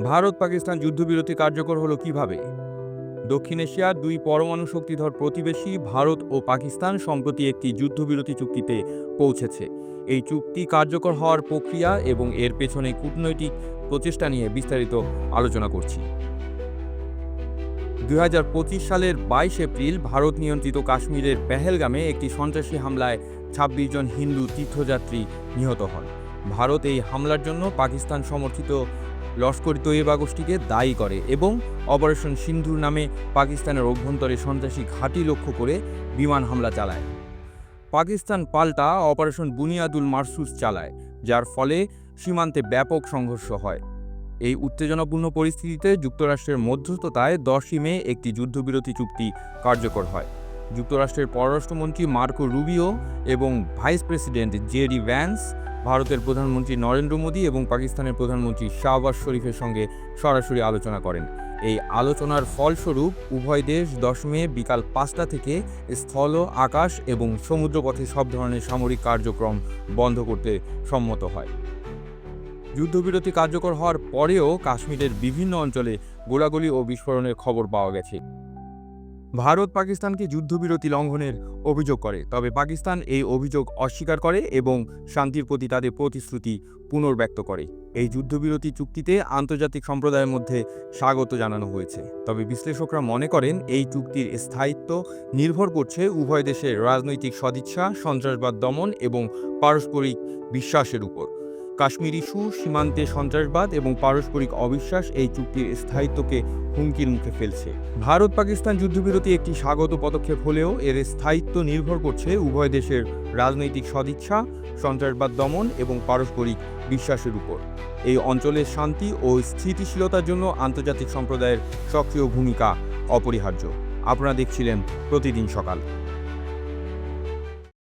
ভারত পাকিস্তান যুদ্ধবিরতি কার্যকর হলো কিভাবে? দক্ষিণ এশিয়ার দুই পরমাণু শক্তিধর প্রতিবেশী ভারত ও পাকিস্তান সম্প্রতি একটি যুদ্ধবিরতি চুক্তিতে পৌঁছেছে। এই চুক্তি কার্যকর হওয়ার প্রক্রিয়া এবং এর পেছনে কূটনৈতিক প্রচেষ্টা নিয়ে বিস্তারিত আলোচনা করছি। 2025 সালের 22 এপ্রিল ভারত নিয়ন্ত্রিত কাশ্মীরের পেহেলগামে একটি সন্ত্রাসী হামলায় 26 জন হিন্দু তীর্থযাত্রী নিহত হন। ভারত এই হামলার জন্য পাকিস্তান সমর্থিত লস্কর তৈয়বা গোষ্ঠীকে দায়ী করে এবং অপারেশন সিন্ধুর নামে পাকিস্তানের অভ্যন্তরে সন্ত্রাসী ঘাঁটি লক্ষ্য করে বিমান হামলা চালায়। পাকিস্তান পাল্টা অপারেশন বুনিয়াদুল মারসুস চালায়, যার ফলে সীমান্তে ব্যাপক সংঘর্ষ হয়। এই উত্তেজনাপূর্ণ পরিস্থিতিতে যুক্তরাষ্ট্রের মধ্যস্থতায় 10 মে একটি যুদ্ধবিরতি চুক্তি কার্যকর হয়। যুক্তরাষ্ট্রের পররাষ্ট্রমন্ত্রী মার্কো রুবিও এবং ভাইস প্রেসিডেন্ট জেডি ভ্যান্স ভারতের প্রধানমন্ত্রী নরেন্দ্র মোদী এবং পাকিস্তানের প্রধানমন্ত্রী শাহবাজ শরীফের সঙ্গে সরাসরি আলোচনা করেন। এই আলোচনার ফলস্বরূপ উভয় দেশ 10 মে বিকাল 5টা থেকে স্থল, আকাশ এবং সমুদ্রপথে সব ধরনের সামরিক কার্যক্রম বন্ধ করতে সম্মত হয়। যুদ্ধবিরতি কার্যকর হওয়ার পরেও কাশ্মীরের বিভিন্ন অঞ্চলে গোলাগুলি ও বিস্ফোরণের খবর পাওয়া গেছে। ভারত পাকিস্তানকে যুদ্ধবিরতি লঙ্ঘনের অভিযোগ করে, তবে পাকিস্তান এই অভিযোগ অস্বীকার করে এবং শান্তির প্রতি তাদের প্রতিশ্রুতি পুনর্ব্যক্ত করে। এই যুদ্ধবিরতি চুক্তিতে আন্তর্জাতিক সম্প্রদায়ের মধ্যে স্বাগত জানানো হয়েছে, তবে বিশ্লেষকরা মনে করেন এই চুক্তির স্থায়িত্ব নির্ভর করছে উভয় দেশের রাজনৈতিক সদিচ্ছা, সন্ত্রাসবাদ দমন এবং পারস্পরিক বিশ্বাসের উপর। কাশ্মীর ইস্যু, সীমান্তে সন্ত্রাসবাদ এবং পারস্পরিক অবিশ্বাস এই চুক্তির স্থায়িত্বকে হুমকির মুখে ফেলছে। ভারত পাকিস্তান যুদ্ধবিরতি একটি স্বাগত পদক্ষেপ হলেও এর স্থায়িত্ব নির্ভর করছে উভয় দেশের রাজনৈতিক সদিচ্ছা, সন্ত্রাসবাদ দমন এবং পারস্পরিক বিশ্বাসের উপর। এই অঞ্চলের শান্তি ও স্থিতিশীলতার জন্য আন্তর্জাতিক সম্প্রদায়ের সক্রিয় ভূমিকা অপরিহার্য। আপনারা দেখছিলেন প্রতিদিন সকাল।